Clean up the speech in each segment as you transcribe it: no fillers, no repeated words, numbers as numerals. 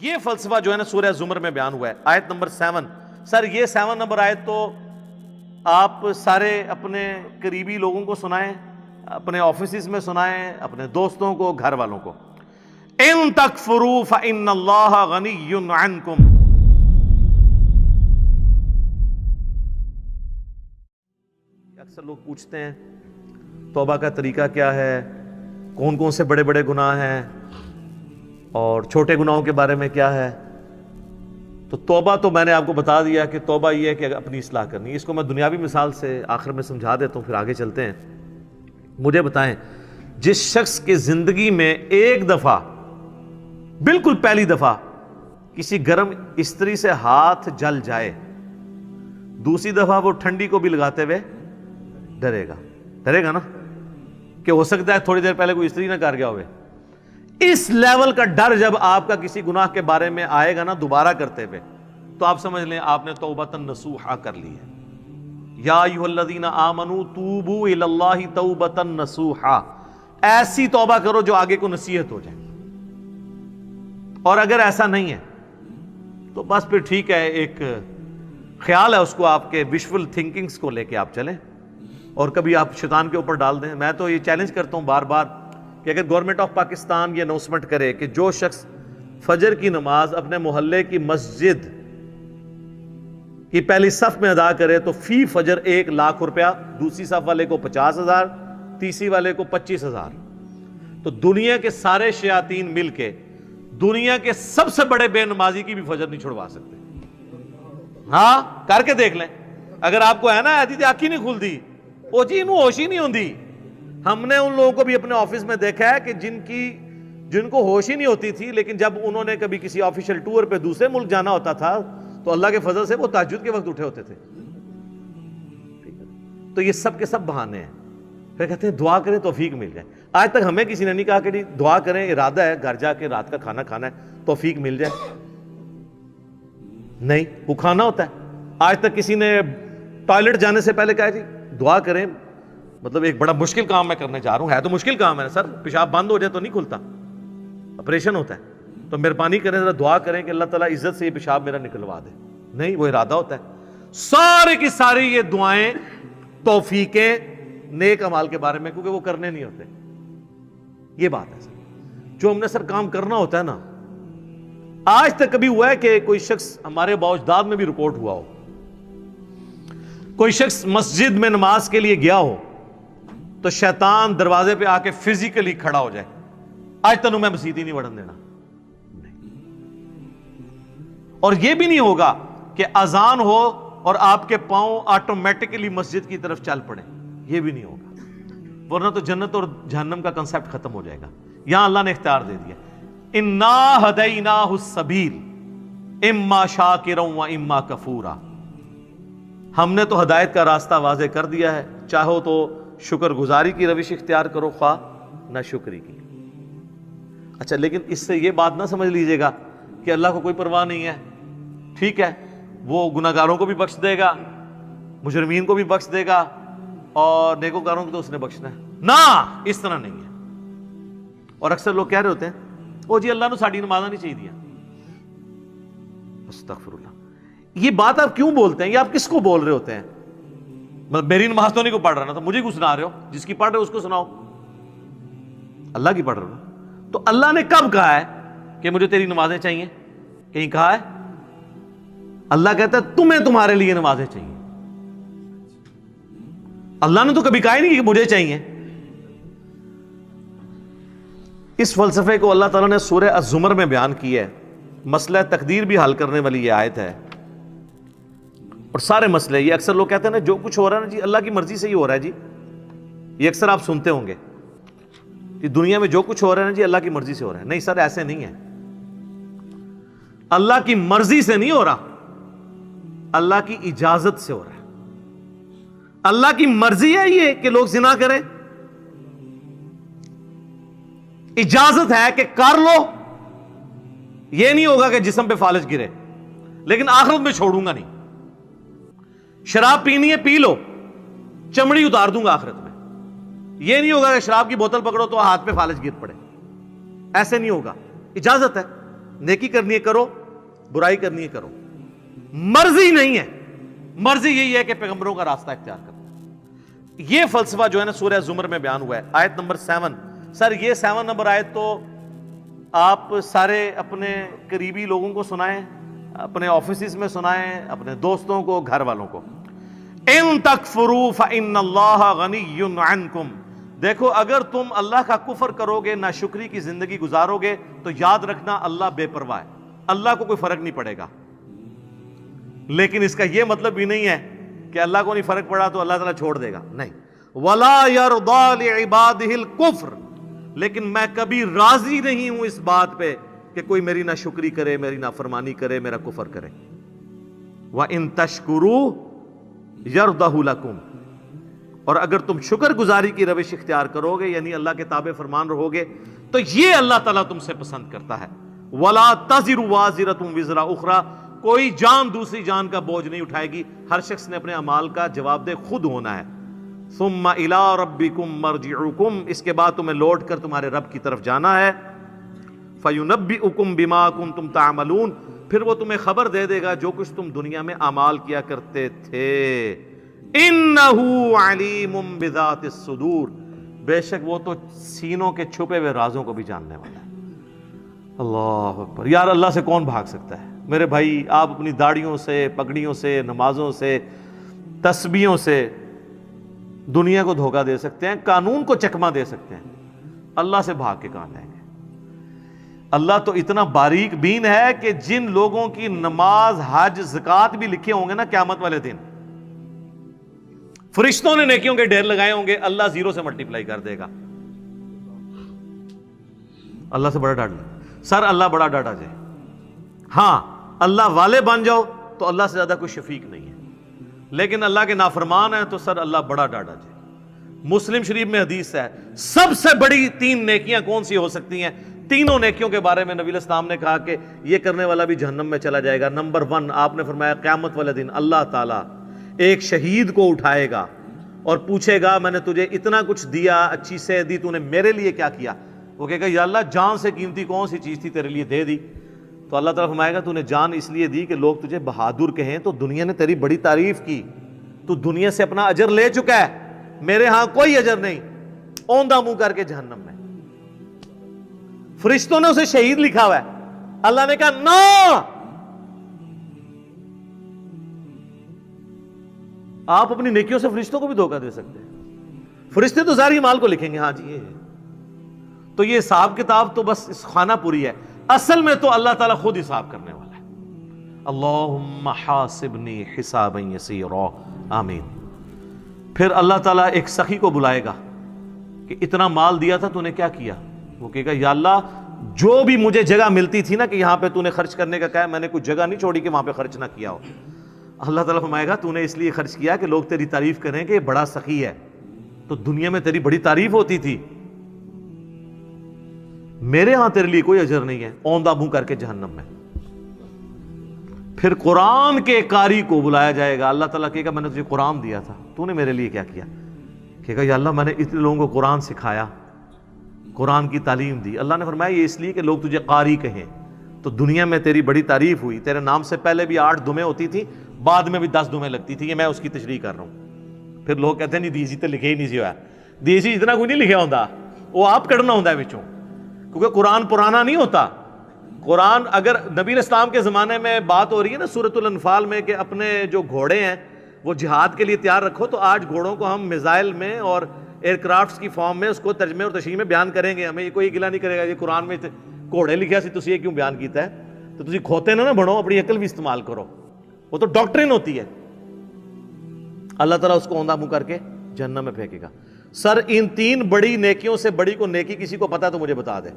یہ فلسفہ جو ہے نا سورہ زمر میں بیان ہوا ہے، آیت نمبر 7۔ سر یہ 7 نمبر آیت تو آپ سارے اپنے قریبی لوگوں کو سنائیں، اپنے آفیسز میں سنائیں، اپنے دوستوں کو، گھر والوں کو۔ ان تکفروا فإن اللہ غنی عنکم۔ اکثر لوگ پوچھتے ہیں توبہ کا طریقہ کیا ہے، کون کون سے بڑے بڑے گناہ ہیں اور چھوٹے گناہوں کے بارے میں کیا ہے۔ تو توبہ تو میں نے آپ کو بتا دیا کہ توبہ یہ ہے کہ اپنی اصلاح کرنی ہے۔ اس کو میں دنیاوی مثال سے آخر میں سمجھا دیتا ہوں، پھر آگے چلتے ہیں۔ مجھے بتائیں، جس شخص کی زندگی میں ایک دفعہ، بالکل پہلی دفعہ، کسی گرم استری سے ہاتھ جل جائے، دوسری دفعہ وہ ٹھنڈی کو بھی لگاتے ہوئے ڈرے گا نا کہ ہو سکتا ہے تھوڑی دیر پہلے کوئی استری نہ کر گیا ہوئے۔ اس لیول کا ڈر جب آپ کا کسی گناہ کے بارے میں آئے گا نا دوبارہ کرتے ہوئے، تو آپ سمجھ لیں آپ نے توبۃ نصوحا کر لی ہے۔ یا ایھا الذین آمنوا توبوا الی اللہ توبۃ نصوحا، ایسی توبہ کرو جو آگے کو نصیحت ہو جائے۔ اور اگر ایسا نہیں ہے تو بس پھر ٹھیک ہے، ایک خیال ہے اس کو، آپ کے ویژول تھنکنگز کو لے کے آپ چلیں اور کبھی آپ شیطان کے اوپر ڈال دیں۔ میں تو یہ چیلنج کرتا ہوں بار بار کہ اگر گورنمنٹ آف پاکستان یہ اناؤنسمنٹ کرے کہ جو شخص فجر کی نماز اپنے محلے کی مسجد کی پہلی صف میں ادا کرے تو فی فجر 1 لاکھ روپیہ، دوسری صف والے کو 50,000، تیسری والے کو 25,000۔ تو دنیا کے سارے شیاطین مل کے دنیا کے سب سے بڑے بے نمازی کی بھی فجر نہیں چھڑوا سکتے۔ ہاں کر کے دیکھ لیں، اگر آپ کو ہے نا ایسی آنکھ ہی نہیں کھلتی، وہ جی انہوں ہوش ہی نہیں ہوندی۔ ہم نے ان لوگوں کو بھی اپنے آفس میں دیکھا ہے کہ جن کو ہوش ہی نہیں ہوتی تھی، لیکن جب انہوں نے کبھی کسی آفیشیل ٹور پہ دوسرے ملک جانا ہوتا تھا تو اللہ کے فضل سے وہ تہجد کے وقت اٹھے ہوتے تھے۔ تو یہ سب کے سب بہانے ہیں۔ پھر کہتے ہیں دعا کریں توفیق مل جائے۔ آج تک ہمیں کسی نے نہیں کہا کہ دعا کریں، ارادہ ہے گھر جا کے رات کا کھانا کھانا ہے توفیق مل جائے، نہیں، وہ کھانا ہوتا ہے۔ آج تک کسی نے ٹوائلٹ جانے سے پہلے کہا جی دعا کریں، مطلب ایک بڑا مشکل کام میں کرنے جا رہا ہوں، ہے تو مشکل کام ہے سر، پیشاب بند ہو جائے تو نہیں کھلتا، آپریشن ہوتا ہے، تو مہربانی کریں ذرا دعا کریں کہ اللہ تعالیٰ عزت سے یہ پیشاب میرا نکلوا دے، نہیں، وہ ارادہ ہوتا ہے۔ سارے کی ساری یہ دعائیں توفیقیں نیک اعمال کے بارے میں، کیونکہ وہ کرنے نہیں ہوتے۔ یہ بات ہے سر، جو ہم نے سر کام کرنا ہوتا ہے نا، آج تک کبھی ہوا ہے کہ کوئی شخص ہمارے باوجداد میں بھی رپورٹ ہوا ہو، کوئی شخص مسجد میں نماز کے لیے گیا ہو تو شیطان دروازے پہ آ کے فزیکلی کھڑا ہو جائے، آج تنوں میں مسجد ہی نہیں وڑن دینا، اور یہ بھی نہیں ہوگا کہ اذان ہو اور آپ کے پاؤں آٹومیٹکلی مسجد کی طرف چل پڑے، یہ بھی نہیں ہوگا، ورنہ تو جنت اور جہنم کا کنسپٹ ختم ہو جائے گا۔ یہاں اللہ نے اختیار دے دیا، انا ہدیناہ السبیل اما شاکرا و اما کفورا، ہم نے تو ہدایت کا راستہ واضح کر دیا ہے، چاہو تو شکر گزاری کی روش اختیار کرو، خواہ نہ شکری کی۔ اچھا، لیکن اس سے یہ بات نہ سمجھ لیجئے گا کہ اللہ کو کوئی پرواہ نہیں ہے، ٹھیک ہے وہ گناہگاروں کو بھی بخش دے گا، مجرمین کو بھی بخش دے گا، اور نیکوکاروں کو تو اس نے بخشنا ہے، نہ، اس طرح نہیں ہے۔ اور اکثر لوگ کہہ رہے ہوتے ہیں او جی اللہ نے ساڑی نمازہ نہیں چاہیے دیا، استغفر اللہ، یہ بات آپ کیوں بولتے ہیں؟ یہ آپ کس کو بول رہے ہوتے ہیں؟ مطلب میری نماز تو نہیں کو پڑھ رہا نا، تو مجھے کیوں سنا رہے ہو؟ جس کی پڑھ رہے ہو اس کو سناؤ، اللہ کی پڑھ رہے ہو۔ تو اللہ نے کب کہا ہے کہ مجھے تیری نمازیں چاہیے؟ کہیں کہا ہے؟ اللہ کہتا ہے تمہیں تمہارے لیے نمازیں چاہیے، اللہ نے تو کبھی کہا ہی نہیں کہ مجھے چاہیے۔ اس فلسفے کو اللہ تعالیٰ نے سورہ الزمر میں بیان کیا ہے، مسئلہ تقدیر بھی حل کرنے والی یہ آیت ہے، اور سارے مسئلے، یہ اکثر لوگ کہتے ہیں نا جو کچھ ہو رہا ہے نا جی اللہ کی مرضی سے ہی ہو رہا ہے جی، یہ اکثر آپ سنتے ہوں گے کہ دنیا میں جو کچھ ہو رہا ہے نا جی اللہ کی مرضی سے ہو رہا ہے۔ نہیں سر، ایسے نہیں ہے، اللہ کی مرضی سے نہیں ہو رہا، اللہ کی اجازت سے ہو رہا ہے۔ اللہ کی مرضی ہے یہ کہ لوگ زنا کریں، اجازت ہے کہ کر لو، یہ نہیں ہوگا کہ جسم پہ فالج گرے، لیکن آخرت میں چھوڑوں گا نہیں۔ شراب پینی ہے پی لو، چمڑی اتار دوں گا آخرت میں، یہ نہیں ہوگا کہ شراب کی بوتل پکڑو تو ہاتھ پہ فالج گر پڑے، ایسے نہیں ہوگا، اجازت ہے، نیکی کرنی ہے کرو، برائی کرنی ہے کرو، مرضی نہیں ہے، مرضی یہی ہے کہ پیغمبروں کا راستہ اختیار کرو۔ یہ فلسفہ جو ہے نا سورہ زمر میں بیان ہوا ہے، آیت نمبر 7۔ سر یہ 7 نمبر آیت تو آپ سارے اپنے قریبی لوگوں کو سنائیں، اپنے آفیسز میں سنائیں، اپنے دوستوں کو، گھر والوں کو۔ ان تکفروا فإن اللہ غنی عنکم، دیکھو اگر تم اللہ کا کفر کرو گے، ناشکری کی زندگی گزارو گے، تو یاد رکھنا اللہ بے پرواہ ہے، اللہ کو کوئی فرق نہیں پڑے گا۔ لیکن اس کا یہ مطلب بھی نہیں ہے کہ اللہ کو نہیں فرق پڑا تو اللہ تعالیٰ چھوڑ دے گا، نہیں۔ وَلَا يَرْضَى لِعِبَادِهِ الْكُفْرِ، لیکن میں کبھی راضی نہیں ہوں اس بات پہ کہ کوئی میری ناشکری کرے، میری نافرمانی کرے، میرا کفر کرے۔ وَإِن تَشْكُرُوا يَرْضَهُ لَكُمْ، اور اگر تم شکر گزاری کی روش اختیار کرو گے، یعنی اللہ کے تابع فرمان رہو گے، تو یہ اللہ تعالیٰ تم سے پسند کرتا ہے۔ وَلَا تَزِرُ وَازِرَةٌ وِزْرَ أُخْرَى، کوئی جان دوسری جان کا بوجھ نہیں اٹھائے گی، ہر شخص نے اپنے اعمال کا جواب دہ خود ہونا ہے۔ ثم الى ربکم مرجعکم، اس کے بعد تمہیں لوٹ کر تمہارے رب کی طرف جانا ہے۔ فینبئکم بما کنتم تعملون، پھر وہ تمہیں خبر دے دے گا جو کچھ تم دنیا میں اعمال کیا کرتے تھے۔ انہ علیم بذات الصدور، بے شک وہ تو سینوں کے چھپے ہوئے رازوں کو بھی جاننے والا ہے۔ اللہ اکبر، یار اللہ سے کون بھاگ سکتا ہے؟ میرے بھائی آپ اپنی داڑھیوں سے، پگڑیوں سے، نمازوں سے، تسبیحوں سے دنیا کو دھوکہ دے سکتے ہیں، قانون کو چکمہ دے سکتے ہیں، اللہ سے بھاگ کے کہاں جائیں گے؟ اللہ تو اتنا باریک بین ہے کہ جن لوگوں کی نماز، حج، زکوٰۃ بھی لکھے ہوں گے نا قیامت والے دن، فرشتوں نے نیکیوں کے ڈھیر لگائے ہوں گے، اللہ 0 سے ملٹیپلائی کر دے گا۔ اللہ سے بڑا ڈر لے سر، اللہ بڑا ڈاٹا جائے۔ ہاں اللہ والے بن جاؤ تو اللہ سے زیادہ کوئی شفیق نہیں ہے، لیکن اللہ کے نافرمان ہیں تو سر اللہ بڑا ڈاٹا جائے۔ مسلم شریف میں حدیث ہے، سب سے بڑی 3 نیکیاں کون سی ہو سکتی ہیں؟ تینوں نیکیوں کے بارے میں نبی علیہ السلام نے کہا کہ یہ کرنے والا بھی جہنم میں چلا جائے گا۔ نمبر 1 آپ نے فرمایا قیامت والے دن اللہ تعالیٰ ایک شہید کو اٹھائے گا اور پوچھے گا میں نے تجھے اتنا کچھ دیا، اچھی صحت دی، تو نے میرے لیے کیا کیا؟ وہ کہے گا یا اللہ جان سے قیمتی کون سی چیز تھی تیرے لیے دے دی؟ تو اللہ تعالیٰ فرمائے گا تو نے جان اس لیے دی کہ لوگ تجھے بہادر کہیں، تو دنیا نے تیری بڑی تعریف کی، تو دنیا سے اپنا اجر لے چکا ہے، میرے ہاں کوئی اجر نہیں، اوندھا منہ کر کے جہنم میں۔ فرشتوں نے اسے شہید لکھا ہوا ہے، اللہ نے کہا نا، آپ اپنی نیکیوں سے فرشتوں کو بھی دھوکہ دے سکتے ہیں، فرشتے تو ظاہری مال کو لکھیں گے، ہاں جی یہ ہے۔ تو یہ حساب کتاب تو بس اس خانہ پوری ہے، اصل میں تو اللہ تعالیٰ خود حساب کرنے والا ہے۔ اللہم حاسبنی حسابا یسیرا، آمین۔ پھر اللہ تعالیٰ ایک سخی کو بلائے گا کہ اتنا مال دیا تھا تو نے کیا کیا؟ وہ کہے گا یا اللہ جو بھی مجھے جگہ ملتی تھی نا کہ یہاں پہ تو نے خرچ کرنے کا کہا، میں نے کوئی جگہ نہیں چھوڑی کہ وہاں پہ خرچ نہ کیا ہو۔ اللہ تعالیٰ فرمائے گا تو نے اس لیے خرچ کیا کہ لوگ تیری تعریف کریں کہ یہ بڑا سخی ہے، تو دنیا میں تیری بڑی تعریف ہوتی تھی، میرے ہاں تیرے لیے کوئی اجر نہیں ہے، اوندھا منہ کر کے جہنم میں۔ پھر قرآن کے قاری کو بلایا جائے گا، اللہ تعالیٰ کہے گا میں نے تجھے قرآن دیا تھا، تو نے میرے لیے کیا کیا؟ کہے گا یا اللہ میں نے اتنے لوگوں کو قرآن سکھایا، قرآن کی تعلیم دی۔ اللہ نے فرمایا یہ اس لیے کہ لوگ تجھے قاری کہیں، تو دنیا میں تیری بڑی تعریف ہوئی، تیرے نام سے پہلے بھی 8 دمیں ہوتی تھی، بعد میں بھی 10 دمیں لگتی تھی، یہ میں اس کی تشریح کر رہا ہوں۔ پھر لوگ کہتے ہیں نہیں دیسی تو لکھے ہی نہیں سی ہوا، دیسی اتنا کوئی نہیں لکھا ہوتا، وہ آپ کڑنا ہوتا ہے بچوں، کیونکہ قرآن پرانا نہیں ہوتا۔ قرآن اگر نبی اسلام کے زمانے میں بات ہو رہی ہے نا سورۃ الانفال میں کہ اپنے جو گھوڑے ہیں وہ جہاد کے لیے تیار رکھو، تو آج گھوڑوں کو ہم میزائل میں اور ایئر کرافٹس کی فارم میں اس کو ترجمے اور تشریح میں بیان کریں گے، ہمیں یہ کوئی گلا نہیں کرے گا یہ قرآن میں گھوڑے لکھا سی تسی یہ کیوں بیان کیتا ہے؟ تو تسی کھوتے نہ بنو، اپنی عقل بھی استعمال کرو، وہ تو ڈاکٹرین ہوتی ہے۔ اللہ تعالیٰ اس کو اوندھا منہ کر کے جہنم میں پھینکے گا۔ سر ان 3 بڑی نیکیوں سے بڑی کو نیکی کسی کو پتا تو مجھے بتا دے،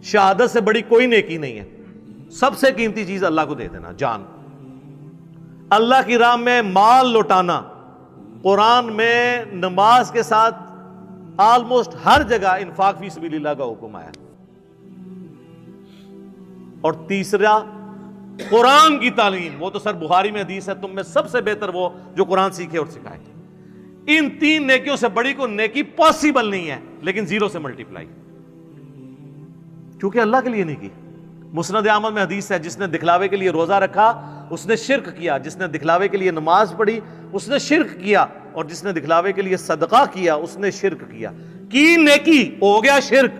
شہادت سے بڑی کوئی نیکی نہیں ہے۔ سب سے قیمتی چیز اللہ کو دے دینا، جان، اللہ کی راہ میں مال لوٹانا، قرآن میں نماز کے ساتھ آلموسٹ ہر جگہ انفاق فی سبیل اللہ کا حکم آیا۔ اور تیسرا قرآن کی تعلیم، وہ تو سر بخاری میں حدیث ہے تم میں سب سے بہتر وہ جو قرآن سیکھے اور سکھائے۔ ان 3 نیکیوں سے بڑی کو نیکی پاسبل نہیں ہے، لیکن 0 سے ملٹیپلائی، کیونکہ اللہ کے لیے نہیں کی، مسند احمد میں حدیث ہے جس نے دکھلاوے کے لیے روزہ رکھا اس نے شرک کیا، جس نے دکھلاوے کے لیے نماز پڑھی اس نے شرک کیا، اور جس نے دکھلاوے کے لیے صدقہ کیا اس نے شرک کیا. کی نیکی ہو گیا شرک.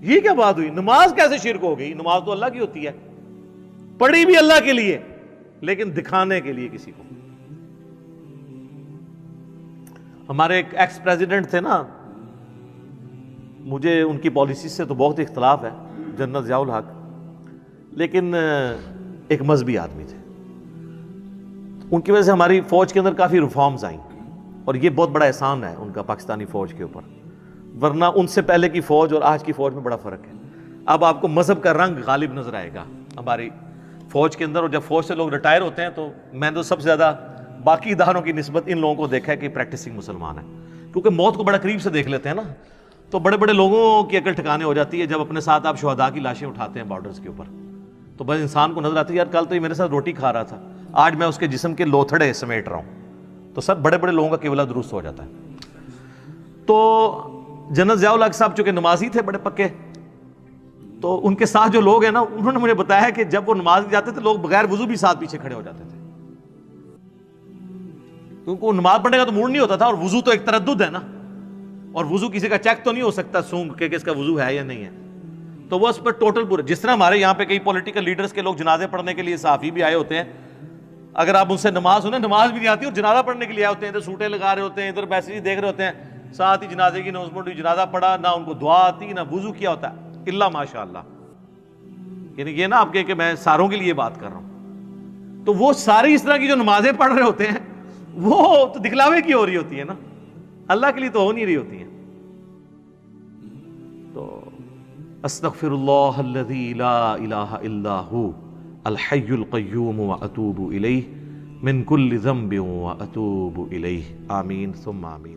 یہ کیا بات ہوئی؟ نماز کیسے شرک ہو گئی؟ نماز تو اللہ کی ہوتی ہے، پڑھی بھی اللہ کے لیے لیکن دکھانے کے لیے کسی کو. ہمارے ایک ایکس پریزیڈنٹ تھے نا، مجھے ان کی پالیسی سے تو بہت اختلاف ہے، جنرل ضیاء الحق، لیکن ایک مذہبی آدمی تھے. ان کی وجہ سے ہماری فوج کے اندر کافی ریفارمز آئیں، اور یہ بہت بڑا احسان ہے ان کا پاکستانی فوج کے اوپر، ورنہ ان سے پہلے کی فوج اور آج کی فوج میں بڑا فرق ہے. اب آپ کو مذہب کا رنگ غالب نظر آئے گا ہماری فوج کے اندر. اور جب فوج سے لوگ ریٹائر ہوتے ہیں تو میں تو سب سے زیادہ باقی اداروں کی نسبت ان لوگوں کو دیکھا ہے کہ پریکٹسنگ مسلمان ہیں، کیونکہ موت کو بڑا قریب سے دیکھ لیتے ہیں نا، تو بڑے بڑے لوگوں کی عقل ٹھکانے ہو جاتی ہے. جب اپنے ساتھ آپ شہداء کی لاشیں اٹھاتے ہیں بارڈرز کے اوپر، تو بس انسان کو نظر آتی ہے یار کل تو یہ میرے ساتھ روٹی کھا رہا تھا، آج میں اس کے جسم کے لوتھڑے سمیٹ رہا ہوں. تو سر بڑے بڑے لوگوں کا قبلہ درست ہو جاتا ہے. تو جنرل ضیاء الحق صاحب چونکہ نمازی تھے بڑے پکے، تو ان کے ساتھ جو لوگ ہیں نا انہوں نے مجھے بتایا کہ جب وہ نماز جاتے تھے لوگ بغیر وضو بھی ساتھ پیچھے کھڑے ہو جاتے تھے، کیونکہ وہ نماز پڑھنے کا تو موڈ نہیں ہوتا تھا، اور وضو تو ایک تردد ہے نا، اور وضو کسی کا چیک تو نہیں ہو سکتا سونگ کہ اس کا وضو ہے یا نہیں ہے. تو وہ اس پر ٹوٹل پورے، جس طرح ہمارے یہاں پہ کئی پولیٹیکل لیڈرز کے لوگ جنازے پڑھنے کے لیے صحافی بھی آئے ہوتے ہیں، اگر آپ ان سے نماز سنیں نماز بھی نہیں آتی اور جنازہ پڑھنے کے لیے آئے ہوتے ہیں، ادھر سوٹیں لگا رہے ہوتے ہیں، ادھر میسیج دیکھ رہے ہوتے ہیں، ساتھ ہی جنازے کی اناؤنسمنٹ، جنازہ پڑھا، نہ ان کو دعا آتی نہ وضو کیا ہوتا ہے، الا ماشاء اللہ. یعنی یہ نا آپ کہ میں ساروں کے لیے بات کر رہا ہوں. تو وہ ساری اس طرح کی جو نمازیں پڑھ رہے ہوتے ہیں وہ تو دکھلاوے کی ہو رہی ہوتی ہے نا، اللہ کے لیے تو ہو نہیں رہی ہوتی ہیں. تو استغفر اللہ الذی لا الہ الا ہو الحی القیوم واتوب الیہ من کل ذنب واتوب الیہ. آمین ثم آمین.